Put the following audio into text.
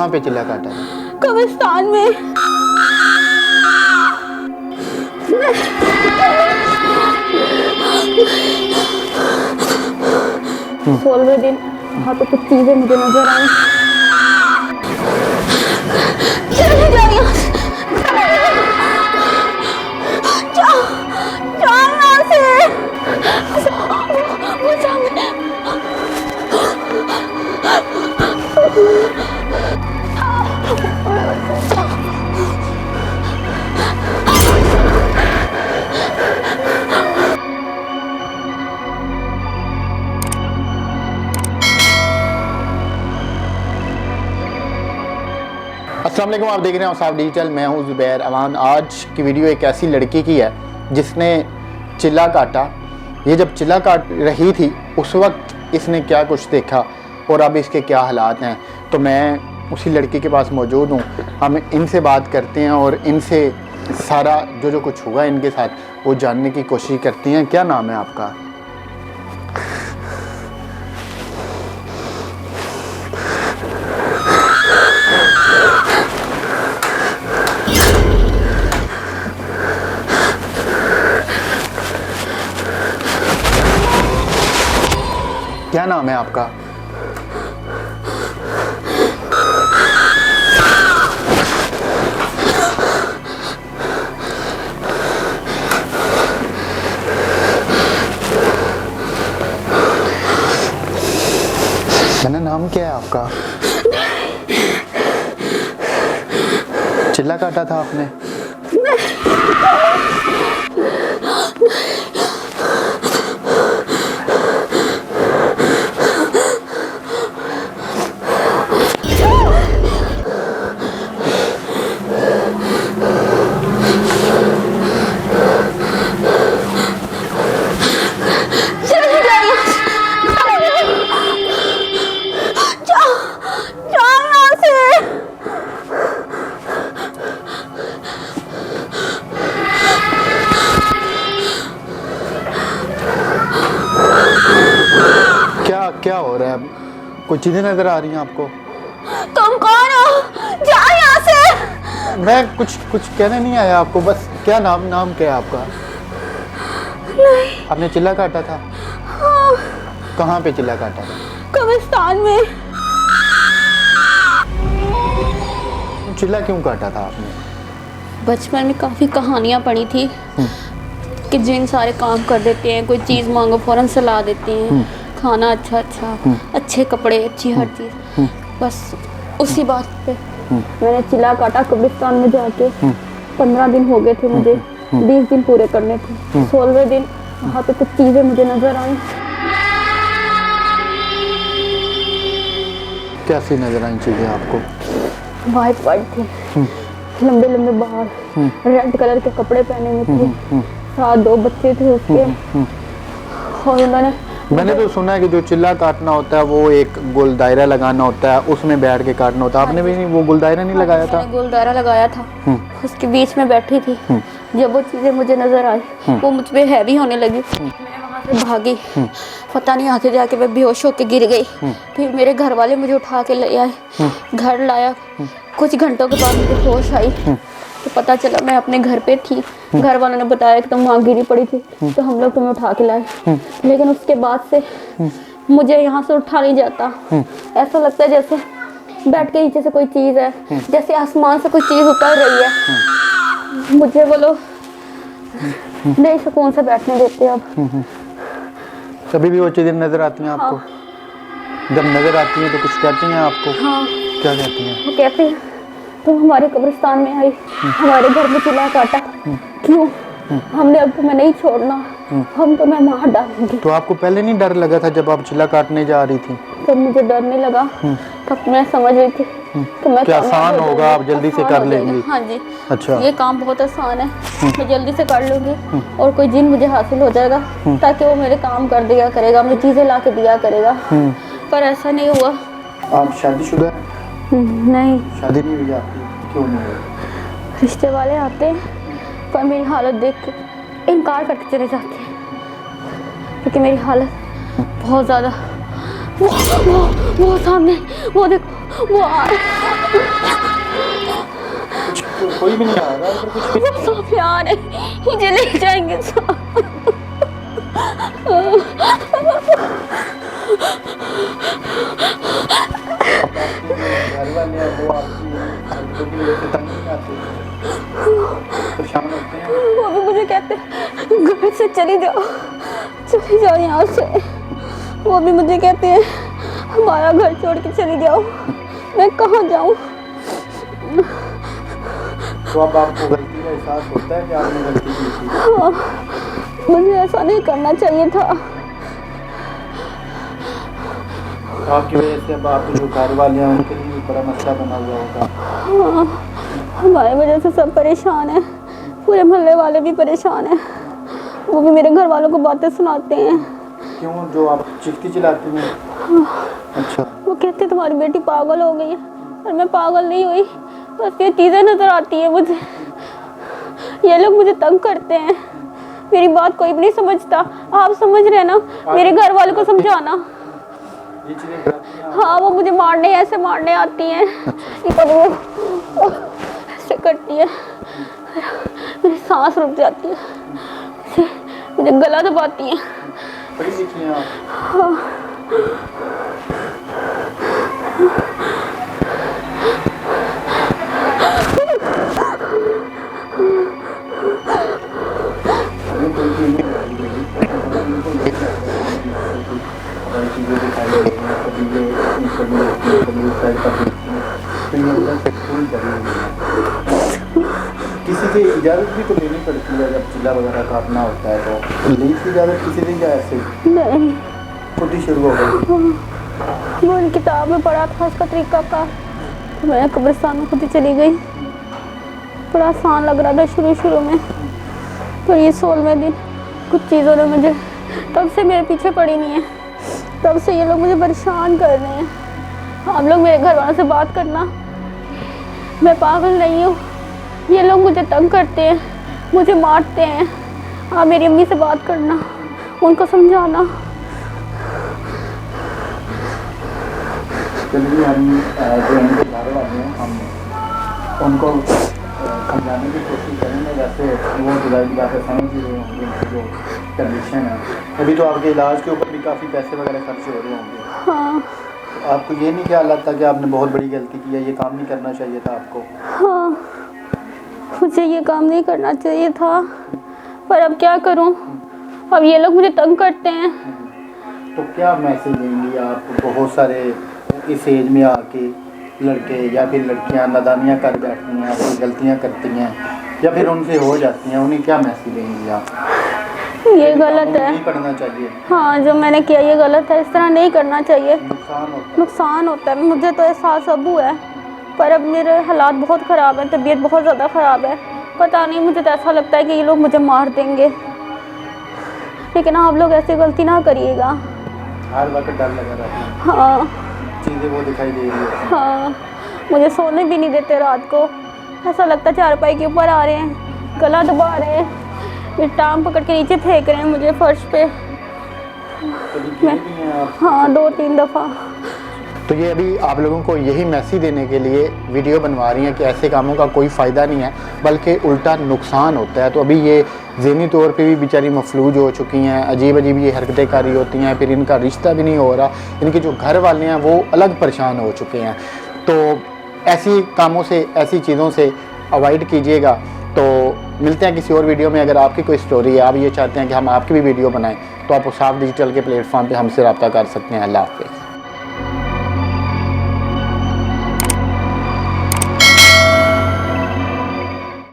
कहाँ पे चिल्ला काटा था? कब्रिस्तान में। 16वें दिन वहाँ पे कुछ चीजें मुझे नजर आई। चले जाओ यहाँ से, जाओ जाओ यहाँ से। वो सामने। अस्सलाम वालेकुम, आप देख रहे हैं औसाफ डिजिटल। मैं हूं ज़ुबैर अमान। आज की वीडियो एक ऐसी लड़की की है जिसने चिल्ला काटा। ये जब चिल्ला काट रही थी उस वक्त इसने क्या कुछ देखा और अब इसके क्या हालात हैं, तो मैं उसी लड़की के पास मौजूद हूं। हम इनसे बात करते हैं और इनसे सारा जो कुछ हुआ इनके साथ वो जानने की कोशिश करते हैं। क्या नाम है आपका? क्या नाम है आपका? मैंने नाम क्या है आपका? चिल्ला काटा था आपने? क्या हो रहा है? कुछ चीजें नजर आ रही हैं आपको? तुम कौन हो? जाओ यहाँ से। मैं कुछ कहने नहीं आया आपको, बस क्या नाम क्या है आपका? नहीं। आपने चिल्ला काटा था? हाँ। कहाँ पे चिल्ला काटा था? कब्रिस्तान में। चिल्ला क्यों काटा था आपने? बचपन में काफी कहानियां पढ़ी थी कि जिन सारे काम कर देते हैं, कोई चीज मांगो फौरन सला देते हैं, खाना अच्छा अच्छे कपड़े, अच्छी हर चीज। बस उसी बात पे मैंने चिल्ला काटा कब्रिस्तान में जाके। 15 दिन हो गए थे मुझे, 20 दिन पूरे करने थे। 16वें दिन वहाँ पे कुछ चीजें मुझे नजर आई। कैसी नजर आई चीजें आपको? वाइट थी, लंबे लंबे बाल, रेड कलर के कपड़े पहने हुए थे, साथ 2 बच्चे थे उसके। और मैंने तो सुना है कि जो चिल्ला काटना होता है वो एक गोल दायरा लगाना होता है, उसमें बैठ के काटना होता है। आपने भी नहीं वो गोल दायरा नहीं लगाया था? गोल दायरा लगाया था, उसके बीच में बैठी थी। जब वो चीजें मुझे नजर आई वो मुझ पे हैवी होने लगी। मैं वहाँ से भागी, पता नहीं आगे जाके मैं बेहोश होके गिर गई। फिर मेरे घर वाले मुझे उठा के ले आए, घर लाया। कुछ घंटों के बाद मुझे होश आई तो पता चला मैं अपने घर पे थी। घर वालों ने बताया कि तुम वहाँ गिरी पड़ी थी, तो हम लोग तुम्हें उठा के लाए। लेकिन उसके बाद से मुझे यहाँ से उठा नहीं जाता। ऐसा लगता है जैसे बैठ के नीचे से कोई चीज़ है, जैसे आसमान से कोई चीज़ उतर रही है। मुझे वो लोग नहीं सुकून से बैठने देते अब। कभी भी वो चीज़ें नजर आती हैं आपको? जब नजर आती हैं तो कुछ कहती हैं आपको? हाँ। क्या कहती हैं? वो कहती हैं तुम हमारे कब्रिस्तान में आई, हमारे घर में चिल्ला काटा, क्यों? हमने अब तुम्हें नहीं छोड़ना, हम तुम्हें मार डालेंगे। तो आपको पहले नहीं डर लगा था जब आप चिल्ला काटने जा रही थी? तब मुझे डर नहीं लगा, तब मैं समझ रही थी कि मैं क्या आसान होगा, आप जल्दी से कर लेंगी। हाँ जी। अच्छा, ये काम बहुत आसान है, मैं जल्दी से कर लूंगी और कोई जिन मुझे हासिल हो जाएगा ताकि वो मेरे काम कर दिया करेगा, मुझे चीजें ला के दिया करेगा। पर ऐसा नहीं हुआ। आप शादीशुदा? नहीं, शादी नहीं हुई आपकी? क्यों नहीं हुई? रिश्ते वाले आते हैं पर मेरी हालत देख के इनकार करके चले जाते हैं, क्योंकि मेरी हालत बहुत ज़्यादा। वो सामने, वो देखो, वो आ रहा है। भी नहीं आ रहा, इधर कुछ भी वो सब प्यार है, मुझे ले जाएंगे सब। घर वाले हैं वो आपकी हरकतों की वजह से तंग नहीं आते, परेशान होते हैं? वो भी मुझे कहते हैं घर से चली जाओ यहाँ से। वो भी मुझे कहते हैं हमारा घर छोड़ के चली जाओ। मैं कहाँ जाऊँ? तो अब आपको गलती का एहसास होता है कि आपने गलती की थी? हाँ, मुझे ऐसा नहीं करना चाहिए था। आपकी वजह से अब आपके जो घर वाले हैं उनके लिए भी बड़ा मसला बना हुआ होगा। हाँ, हमारे वजह से सब परेशान हैं, पूरे मोहल्ले वाले भी परेशान हैं। वो भी मेरे घर वालों को बातें सुनाते हैं। क्यों, जो आप चिल्की चिल्लाती हैं? हाँ, अच्छा। वो कहते हैं तुम्हारी बेटी पागल हो गई है, और मैं पागल नहीं हुई, बस ये चीज़ें नज़र आती है मुझे। ये लोग मुझे तंग करते हैं, मेरी बात कोई भी नहीं समझता। आप समझ रहे हैं ना, मेरे घर वालों को समझाना। ये चीज़ें कराती हैं? हाँ, वो मुझे ऐसे मारने आती हैं, वो ऐसे करती है, मेरी सांस रुक जाती है, मुझे गला दबाती है। पढ़ी लिखी हैं आप? हाँ। किसी की इजाज़त भी तो लेनी पड़ती है जब चिल्ला वगैरह काटना होता है, तो ली थी इजाज़त किसी दिन या ऐसे नहीं, खुद ही शुरू हो गई? वो इन किताब में पढ़ा था उसका तरीका का, तो मैं कब्रिस्तान में खुद ही चली गई। बड़ा आसान लग रहा था शुरू में, पर ये 16वें दिन कुछ चीज़ों ने मुझे, तब से मेरे पीछे पड़ी नहीं है, तब से ये लोग मुझे परेशान कर रहे हैं। आप लोग मेरे घर वालों से बात करना, मैं पागल नहीं हूँ, ये लोग मुझे तंग करते हैं, मुझे मारते हैं। आप मेरी अम्मी से बात करना, उनको समझाना। चलिए हम जो इनके घर वाले हैं हम उनको समझाने की कोशिश करेंगे, वैसे वो जुलाई की बातें समझ ही रहे होंगे उनकी जो कंडीशन है। अभी तो आपके इलाज के ऊपर भी काफ़ी पैसे वगैरह खर्च हो रहे होंगे। हाँ। तो आपको ये नहीं ख्याल आता कि आपने बहुत बड़ी गलती की है, ये काम नहीं करना चाहिए था आपको? हाँ, मुझे ये काम नहीं करना चाहिए था, पर अब क्या करूं, अब ये लोग मुझे तंग करते हैं। तो क्या मैसेज देंगी आप? बहुत सारे इस एज में आके लड़के या फिर लड़कियां नादानियाँ कर बैठती हैं, कोई गलतियां करती हैं या फिर उनसे हो जाती हैं, उन्हें क्या मैसेज देंगी आप? ये गलत है, नहीं करना चाहिए। हाँ, जो मैंने किया ये गलत है, इस तरह नहीं करना चाहिए, नुकसान होता है। मुझे तो एहसास अब हुआ है, पर अब मेरे हालात बहुत ख़राब हैं, तबीयत बहुत ज़्यादा ख़राब है। पता नहीं, मुझे तो ऐसा लगता है कि ये लोग मुझे मार देंगे, लेकिन आप लोग ऐसी गलती ना करिएगा। हर वक्त डर लगा रहता है। हाँ, चीज़ें वो दिखाई दे रही है। हाँ, मुझे सोने भी नहीं देते रात को, ऐसा लगता है चारपाई के ऊपर आ रहे हैं, गला दबा रहे हैं, मेरी टांग पकड़ के नीचे फेंक रहे हैं मुझे फर्श पे। हाँ, 2-3 दफ़ा। तो ये अभी आप लोगों को यही मैसेज देने के लिए वीडियो बनवा रही हैं कि ऐसे कामों का कोई फ़ायदा नहीं है, बल्कि उल्टा नुकसान होता है। तो अभी ये ज़हनी तौर पे भी बेचारी मफलूज हो चुकी हैं, अजीब अजीब ये हरकतें कारी होती हैं, फिर इनका रिश्ता भी नहीं हो रहा, इनके जो घर वाले हैं वो अलग परेशान हो चुके हैं। तो ऐसी कामों से, ऐसी चीज़ों से अवॉइड कीजिएगा। तो मिलते हैं किसी और वीडियो में। अगर आपकी कोई स्टोरी है, आप ये चाहते हैं कि हम आपकी भी वीडियो बनाएं, तो आप उसाफ डिजिटल के प्लेटफॉर्म पे हमसे रब्ता कर सकते हैं। अल्लाह हाफ़िज़।